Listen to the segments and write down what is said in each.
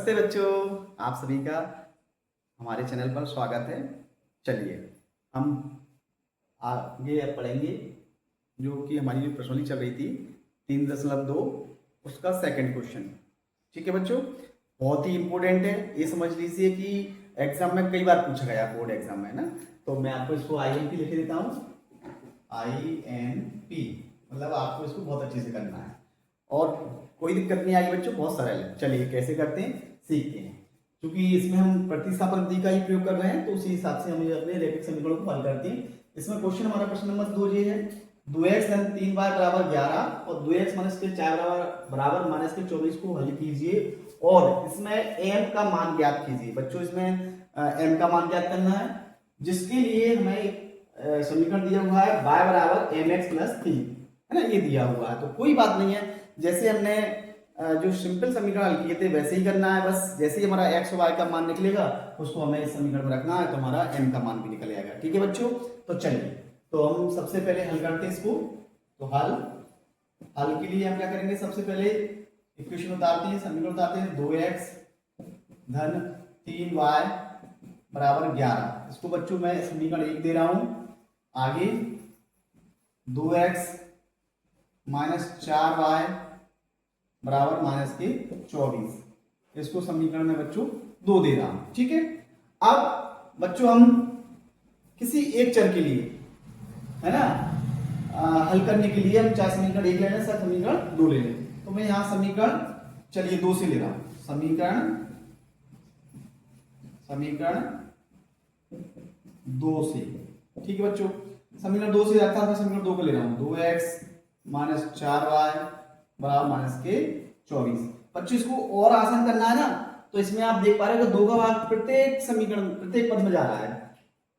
नमस्ते बच्चों, आप सभी का हमारे चैनल पर स्वागत है। चलिए हम आगे अब पढ़ेंगे जो कि हमारी जो प्रश्नावली चल रही थी 3.2 उसका सेकंड क्वेश्चन। ठीक है बच्चों, बहुत ही इंपॉर्टेंट है। ये समझ लीजिए कि एग्जाम में कई बार पूछा गया, बोर्ड एग्जाम में ना। तो मैं आपको इसको INP लिख देता हूँ, INP मतलब आपको इसको बहुत अच्छे से करना है और कोई दिक्कत नहीं आएगी बच्चों, बहुत सरल है। चलिए कैसे करते हैं सीखते हैं। क्योंकि इसमें हम प्रतिस्थापन विधि का ही प्रयोग कर रहे हैं तो उसी हिसाब से हम अपने रैखिक समीकरणों को हल करते हैं। इसमें क्वेश्चन हमारा प्रश्न नंबर 2 ये है, 2x धन 3y बराबर 11 और 2x माइनस के 4 बराबर माइनस के 24 को हल कीजिए और इसमें m का मान ज्ञात कीजिए। बच्चों इसमें m का मान ज्ञात करना है, जिसके लिए हमें समीकरण दिया हुआ है y बराबर mx प्लस 3 है ना, ये दिया हुआ है। तो कोई बात नहीं है, जैसे हमने जो सिंपल समीकरण हल किए थे वैसे ही करना है। बस जैसे ही हमारा x और y का मान निकलेगा उसको हमें इस समीकरण में रखना है तो हमारा m का मान भी निकल आएगा। ठीक है बच्चों, तो चलिए तो हम सबसे पहले हल करते हैं इसको। तो हल के लिए हम क्या करेंगे, सबसे पहले इक्वेशन उतारते हैं, समीकरण उतारते हैं। 2x धन 3y बराबर 11, इसको बच्चों मैं समीकरण 1 दे रहा हूं। आगे 2x माइनस 4y बराबर माइनस के 24, इसको समीकरण में बच्चों 2 दे रहा हूं। ठीक है, अब बच्चों हम किसी एक चर के लिए है ना हल करने के लिए हम चाहे समीकरण 1 ले लें चाहे समीकरण 2 ले लें। तो मैं यहां समीकरण चलिए 2 से ले रहा हूं, समीकरण 2 से। ठीक है बच्चों, समीकरण 2 से रखता था, समीकरण 2 को ले रहा हूं। 2x माइनस 4y बराबर माइनस के 24। बच्चों इसको और आसान करना है ना, तो इसमें आप देख पा रहे हो कि 2 का भाग प्रत्येक समीकरण प्रत्येक पद में जा रहा है।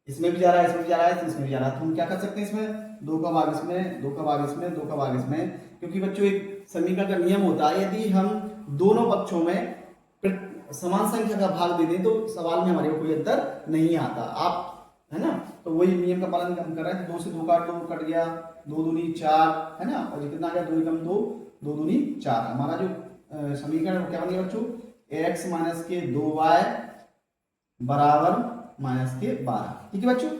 इसमें भी जा रहा है, इसमें भी जा रहा है, इसमें भी जा रहा है। तो हम क्या कर सकते हैं, इसमें 2 का भाग इसमें, 2 का भाग इसमें, 2 का भाग इसमें। क्योंकि बच्चों एक समीकरण का नियम होता है, यदि हम दोनों पक्षों में समान संख्या का भाग दे दें तो सवाल में हमारे को कोई अंतर नहीं आता। आप है ना, तो वही नियम का पालन हम कर रहे हैं। 2 से 2 काट दो, कट गया, 2 दूनी 4 है ना, और ये कितना आ गया, 2 एकम 2, 2 दूनी 4। हमारा जो समीकरण है क्या बन गया बच्चों, x माइनस के 2y बराबर माइनस के 12। ठीक है बच्चों,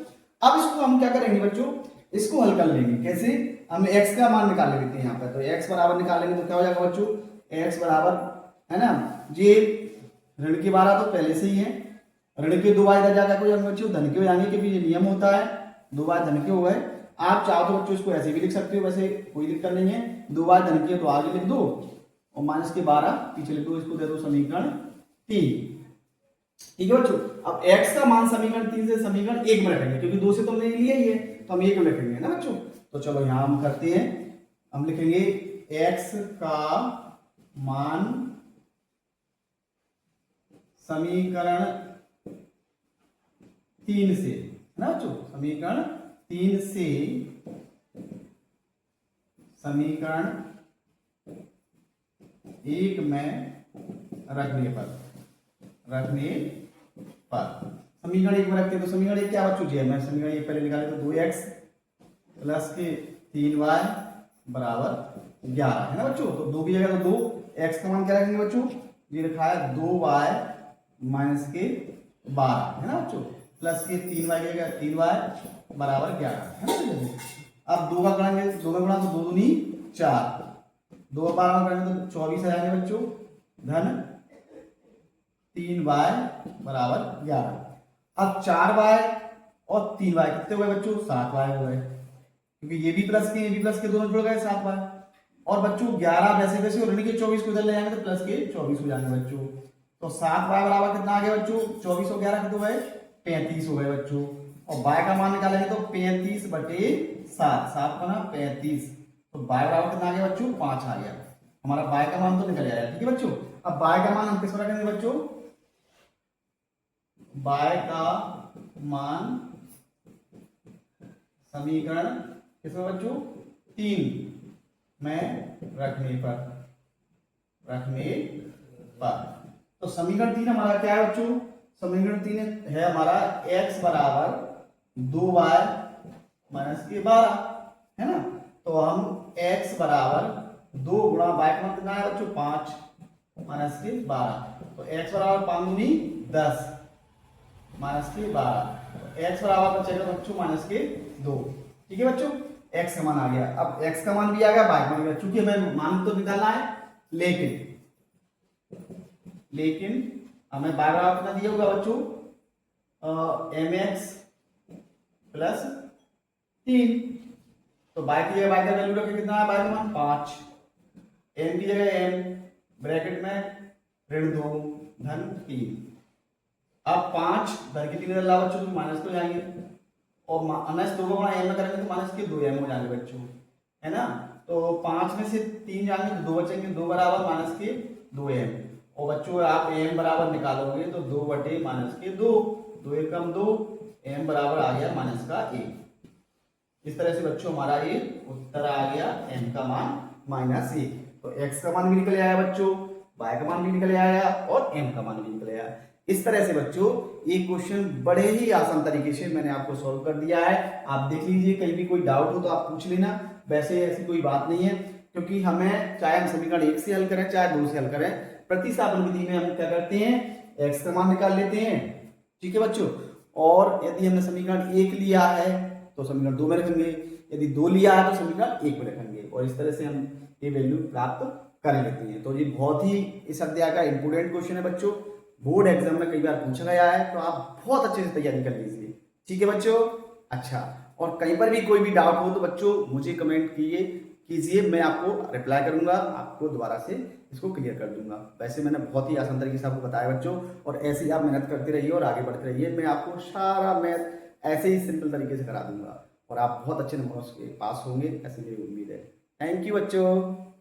अब इसको हम क्या करेंगे बच्चों, इसको हल कर लेंगे। कैसे, हम x का मान निकाल लेते हैं यहाँ पर। तो x बराबर निकालेंगे तो क्या हो जाएगा बच्चों, x बराबर है ना, ये ऋण के 12 तो पहले से ही है, ऋण के 2y इधर जाकर कोई बच्चों धन के हो जाएंगे क्योंकि ये नियम होता है, 2y धन के हो गए। आप चाहो तो बच्चों इसको ऐसे भी लिख सकते हो, वैसे कोई दिक्कत नहीं है। 2y धन के तो आगे लिख दो और माइनस के 12 पीछे लिख दो, इसको दे दो समीकरण 3। ठीक है बच्चों, अब x का मान समीकरण 3 से समीकरण 1 में रखेंगे, क्योंकि 2 से तो हमने लिया ही है तो हम 1 में रखेंगे ना बच्चों। तो चलो यहां हम करते हैं, हम लिखेंगे x का मान समीकरण 3 से है ना बच्चों, समीकरण 3 से समीकरण 1 में रखने पर समीकरण 1 में रखते हैं। तो समीकरण 1 क्या बच्चों जी है, मैं समीकरण 1 पहले निकाले तो 2x प्लस के 3y बराबर 11 है ना बच्चों। तो 2 की जगह तो 2, x का मान क्या रखेंगे बच्चों, ये रखा है 2y माइनस के 12 है ना बच्चों, प्लस के 3y की जगह 3y बराबर 11 है ना। अब 2 का करेंगे, 2 में गुणा तो 2 दूनी 4, 2 12 में करेंगे तो 24 आ जाएंगे बच्चों, धन 3y बराबर 11। अब 4y और 3y कितने हुए बच्चों, 7y हो गए, क्योंकि ये भी प्लस के दोनों जुड़ गए 7y। और बच्चों 11 वैसे वैसे और ऋण के 24 को इधर ले जाएंगे तो प्लस के 24 हो जाएंगे बच्चों। तो 7y बराबर कितना आ गया बच्चों, 24 और 11 कितने हुए, 35 हो गए बच्चों। और y का मान निकालेंगे तो 35 बटे 7, 7 बना 35, तो y बराबर कितना आ गया बच्चों, 5 आ गया। हमारा y का मान तो निकल आया। ठीक है बच्चों, अब y का मान हम किस पर रखेंगे बच्चों, y का मान समीकरण किसमें बच्चों, 3 में रखने पर। तो समीकरण 3 हमारा क्या है बच्चों, समीकरण 3 है हमारा x बराबर 2y माइनस के 12 है ना। तो हम x बराबर 2 गुणा y का मान कितना है बच्चों, 5 माइनस के 12। तो x बराबर 5 दूनी 10 माइनस के 12। तो x बराबर बचेगा बच्चों माइनस के 2। ठीक है बच्चों, x का मान आ गया। अब x का मान भी आ गया, y का मान भी आ गया। चूंकि हमें मान तो निकालना है, लेकिन हमें y बराबर कितना दिया होगा बच्चों, mx प्लस 3। तो y की जगह y का वैल्यू रखें, कितना है y का मान 5, m की जगह m ब्रैकेट में ऋण 2 धन 3। अब 5 धन के 3 अल्लाह बच्चों तो माइनस को जाएंगे, और माइनस 2 को m में करेंगे तो माइनस के 2m हो जाएंगे बच्चों, है ना। तो 5 में से 3 जाएंगे तो 2 बचेंगे, 2 बराबर माइनस के 2m। और बच्चों आप m बराबर निकालोगे तो 2 बटे माइनस के 2, 2 एक कम 2, m बराबर आ गया माइनस का 1। इस तरह से बच्चों हमारा ये उत्तर आ गया m का मान -1। तो x का मान भी निकल आया बच्चों, y का मान भी निकल आया और m का मान भी निकल आया। इस तरह से बच्चों ये क्वेश्चन बड़े ही आसान तरीके से मैंने आपको सॉल्व कर दिया है। आप देख लीजिए, कहीं भी कोई डाउट हो तो आप पूछ लेना। वैसे ऐसी कोई बात नहीं है, क्योंकि हमें चाहे हम समीकरण 1 से हल करें चाहे 2 से हल करें, प्रतिस्थापन विधि में हम क्या करते हैं, x का मान निकाल लेते हैं। ठीक है बच्चों, और यदि हमने समीकरण 1 लिया है तो समीकरण 2 में रखेंगे, यदि 2 लिया है तो समीकरण 1 में रखेंगे, और इस तरह से हम ये वैल्यू प्राप्त कर लेते हैं। तो ये बहुत ही इस अध्याय का इंपोर्टेंट क्वेश्चन है बच्चों, बोर्ड एग्जाम में कई बार पूछा गया है, तो आप बहुत अच्छे से तैयारी कर लीजिए। ठीक है बच्चों, अच्छा, और कहीं पर भी कोई भी डाउट हो तो बच्चों मुझे कमेंट कीजिए, मैं आपको रिप्लाई करूंगा, आपको दोबारा से इसको क्लियर कर दूंगा। वैसे मैंने बहुत ही आसान तरीके से आपको बताया बच्चों, और ऐसे ही आप मेहनत करते रहिए और आगे बढ़ते रहिए। मैं आपको सारा मैथ ऐसे ही सिंपल तरीके से करा दूंगा और आप बहुत अच्छे नंबरों से पास होंगे, ऐसी मेरी उम्मीद है। थैंक यू बच्चों।